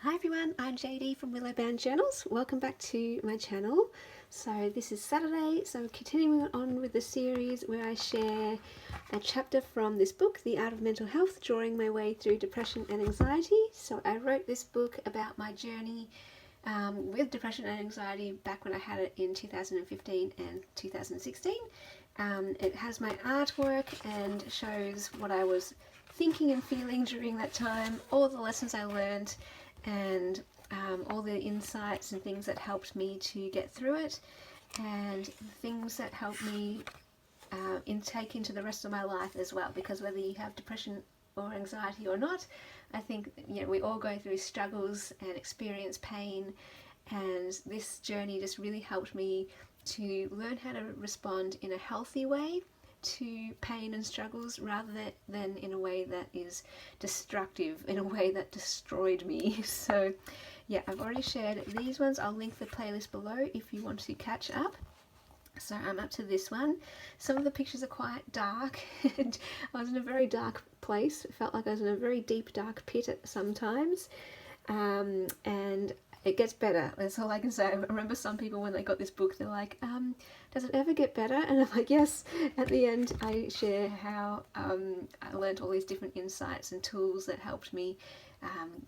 Hi everyone, I'm JD from Willowbound Journals. Welcome back to my channel. So this is Saturday, so I'm continuing on with the series where I share a chapter from this book, The Art of Mental Health, Drawing My Way Through Depression and Anxiety. So I wrote this book about my journey with depression and anxiety back when I had it in 2015 and 2016. It has my artwork and shows what I was thinking and feeling during that time, all the lessons I learned, and all the insights and things that helped me to get through it, and things that helped me take into the rest of my life as well. Because whether you have depression or anxiety or not, I think we all go through struggles and experience pain, and this journey just really helped me to learn how to respond in a healthy way to pain and struggles rather than in a way that is destructive, in a way that destroyed me. So yeah, I've already shared these ones. I'll link the playlist below if you want to catch up. So I'm up to this one. Some of the pictures are quite dark and I was in a very dark place. It felt like I was in a very deep dark pit at sometimes, and it gets better. That's all I can say. I remember some people when they got this book, they're like, does it ever get better? And I'm like, yes. At the end I share how I learned all these different insights and tools that helped me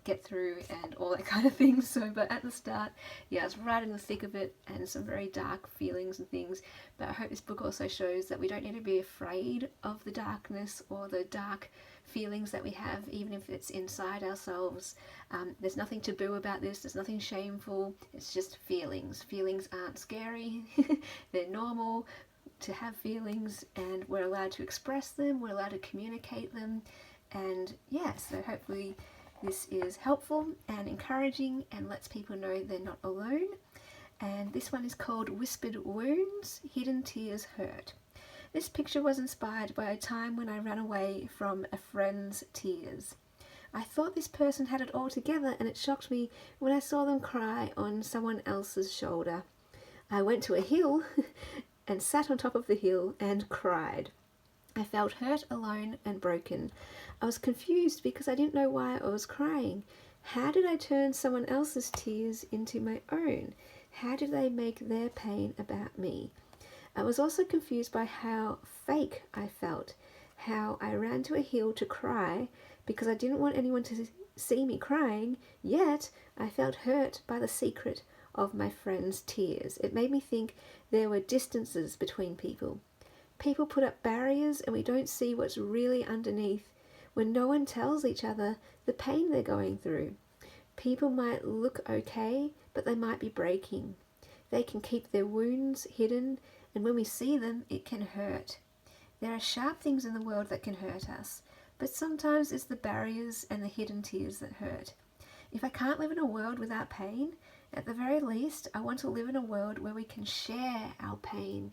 get through and all that kind of thing. So, but at the start, yeah, I was right in the thick of it and some very dark feelings and things. But I hope this book also shows that we don't need to be afraid of the darkness or the dark feelings that we have, even if it's inside ourselves. There's nothing taboo about this, there's nothing shameful, it's just feelings. Feelings aren't scary, they're normal to have feelings, and we're allowed to express them, we're allowed to communicate them. And yeah, so hopefully this is helpful and encouraging and lets people know they're not alone. And this one is called Whispered Wounds, Hidden Tears Hurt. This picture was inspired by a time when I ran away from a friend's tears. I thought this person had it all together, and it shocked me when I saw them cry on someone else's shoulder. I went to a hill and sat on top of the hill and cried. I felt hurt, alone, and broken. I was confused because I didn't know why I was crying. How did I turn someone else's tears into my own? How did they make their pain about me? I was also confused by how fake I felt, how I ran to a hill to cry because I didn't want anyone to see me crying, yet I felt hurt by the secret of my friend's tears. It made me think there were distances between people. People put up barriers and we don't see what's really underneath when no one tells each other the pain they're going through. People might look okay, but they might be breaking. They can keep their wounds hidden, and when we see them, it can hurt. There are sharp things in the world that can hurt us, but sometimes it's the barriers and the hidden tears that hurt. If I can't live in a world without pain, at the very least, I want to live in a world where we can share our pain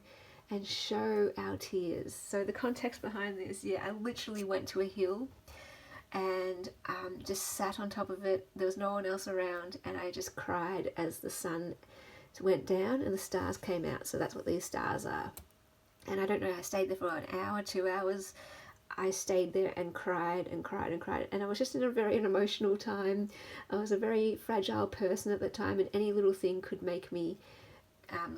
and show our tears. So the context behind this, yeah, I literally went to a hill and just sat on top of it. There was no one else around, and I just cried as the sun went down and the stars came out. So that's what these stars are. And I don't know, I stayed there for an hour, 2 hours. I stayed there and cried and cried and cried, and I was just in a very emotional time. I was a very fragile person at the time, and any little thing could make me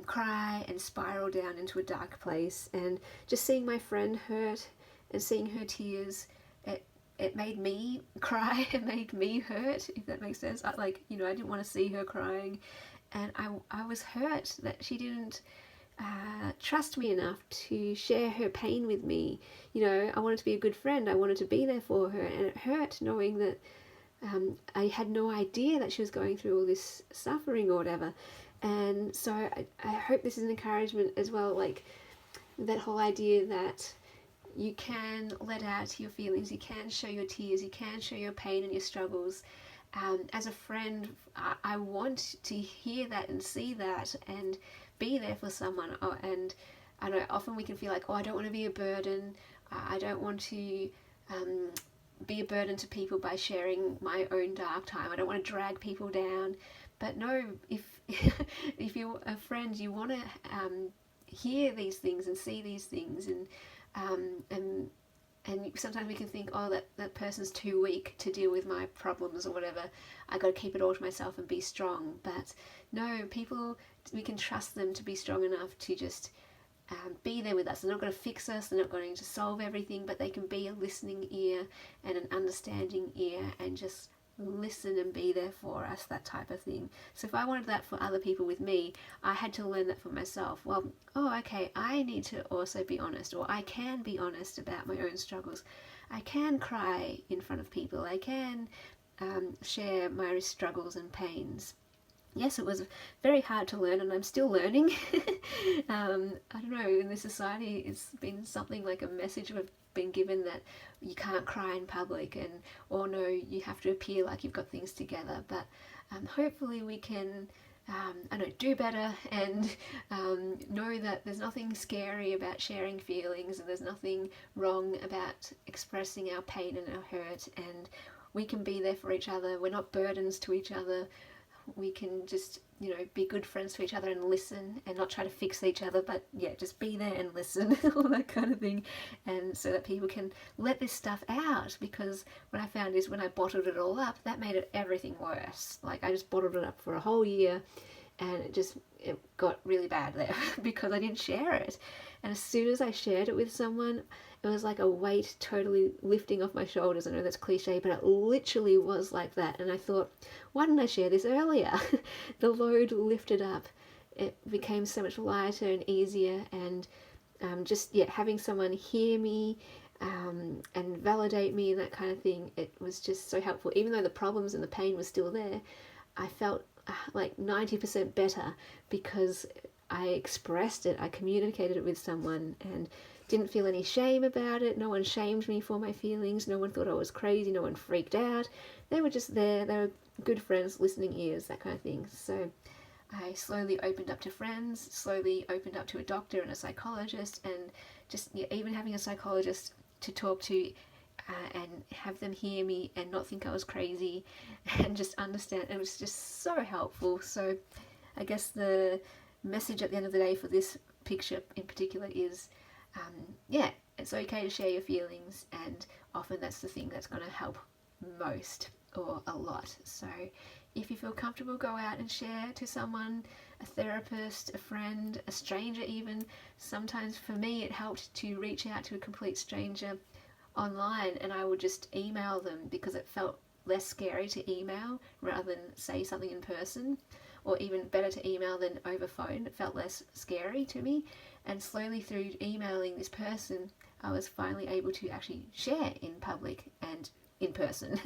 cry and spiral down into a dark place. And just seeing my friend hurt and seeing her tears, it made me cry. It made me hurt, if that makes sense. I didn't want to see her crying, and I was hurt that she didn't trust me enough to share her pain with me. I wanted to be a good friend. I wanted to be there for her, and it hurt knowing that I had no idea that she was going through all this suffering or whatever. And so I hope this is an encouragement as well, like that whole idea that you can let out your feelings, you can show your tears, you can show your pain and your struggles. As a friend, I want to hear that and see that and be there for someone. And I know often we can feel like, I don't want to be a burden. I don't want to be a burden to people by sharing my own dark time. I don't want to drag people down. But no, if if you're a friend, you want to hear these things and see these things, and And sometimes we can think, oh, that person's too weak to deal with my problems or whatever. I got to keep it all to myself and be strong. But no, people, we can trust them to be strong enough to just be there with us. They're not going to fix us. They're not going to solve everything, but they can be a listening ear and an understanding ear and just listen and be there for us, that type of thing. So if I wanted that for other people with me, I had to learn that for myself. Well, oh, okay, I need to also be honest, or I can be honest about my own struggles. I can cry in front of people. I can share my struggles and pains. Yes, it was very hard to learn, and I'm still learning. I don't know, in this society it's been something like a message we've been given that you can't cry in public, and or no, you have to appear like you've got things together. But hopefully we can I don't know, do better and know that there's nothing scary about sharing feelings, and there's nothing wrong about expressing our pain and our hurt, and we can be there for each other. We're not burdens to each other. We can just, you know, be good friends to each other and listen and not try to fix each other, but yeah, just be there and listen, all that kind of thing. And so that people can let this stuff out, because what I found is when I bottled it all up, that made everything worse. Like, I just bottled it up for a whole year, and it got really bad there because I didn't share it. And as soon as I shared it with someone, it was like a weight totally lifting off my shoulders. I know that's cliche, but it literally was like that. And I thought, why didn't I share this earlier? The load lifted up. It became so much lighter and easier, and having someone hear me and validate me and that kind of thing, it was just so helpful. Even though the problems and the pain was still there, I felt like 90% better because I expressed it, I communicated it with someone, and didn't feel any shame about it. No one shamed me for my feelings. No one thought I was crazy. No one freaked out. They were just there. They were good friends, listening ears, that kind of thing. So I slowly opened up to friends, slowly opened up to a doctor and a psychologist, and just even having a psychologist to talk to and have them hear me and not think I was crazy and just understand. It was just so helpful. So I guess the message at the end of the day for this picture in particular is it's okay to share your feelings, and often that's the thing that's going to help most or a lot. So if you feel comfortable, go out and share to someone, a therapist, a friend, a stranger even. Sometimes for me it helped to reach out to a complete stranger online, and I would just email them because it felt less scary to email rather than say something in person, or even better to email than over phone. It felt less scary to me, and slowly through emailing this person I was finally able to actually share in public and in person.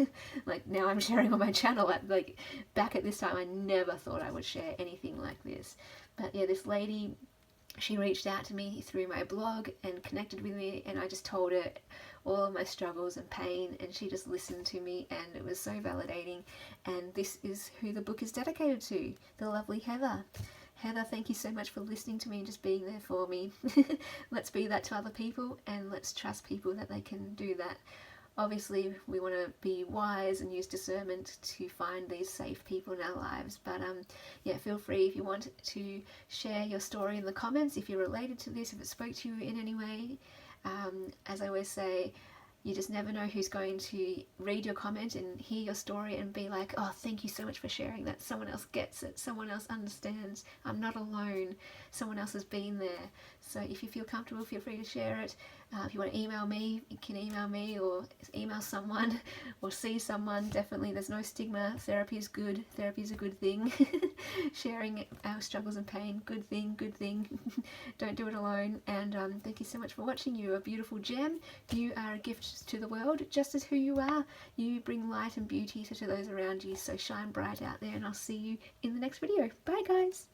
Like, now I'm sharing on my channel. Like, back at this time I never thought I would share anything like this. But yeah, this lady, she reached out to me through my blog and connected with me, and I just told her all of my struggles and pain, and she just listened to me, and it was so validating. And this is who the book is dedicated to, the lovely Heather. Heather, thank you so much for listening to me and just being there for me. Let's be that to other people, and let's trust people that they can do that. Obviously, we want to be wise and use discernment to find these safe people in our lives. But feel free if you want to share your story in the comments, if you're related to this, if it spoke to you in any way. As I always say, you just never know who's going to read your comment and hear your story and be like, oh, thank you so much for sharing that. Someone else gets it. Someone else understands. I'm not alone. Someone else has been there. So if you feel comfortable, feel free to share it. If you want to email me, you can email me, or email someone or see someone. Definitely, there's no stigma. Therapy is good. Therapy is a good thing. Sharing our struggles and pain, good thing, good thing. Don't do it alone. And thank you so much for watching. You're a beautiful gem. You are a gift to the world, just as who you are. You bring light and beauty to those around you. So shine bright out there, and I'll see you in the next video. Bye, guys.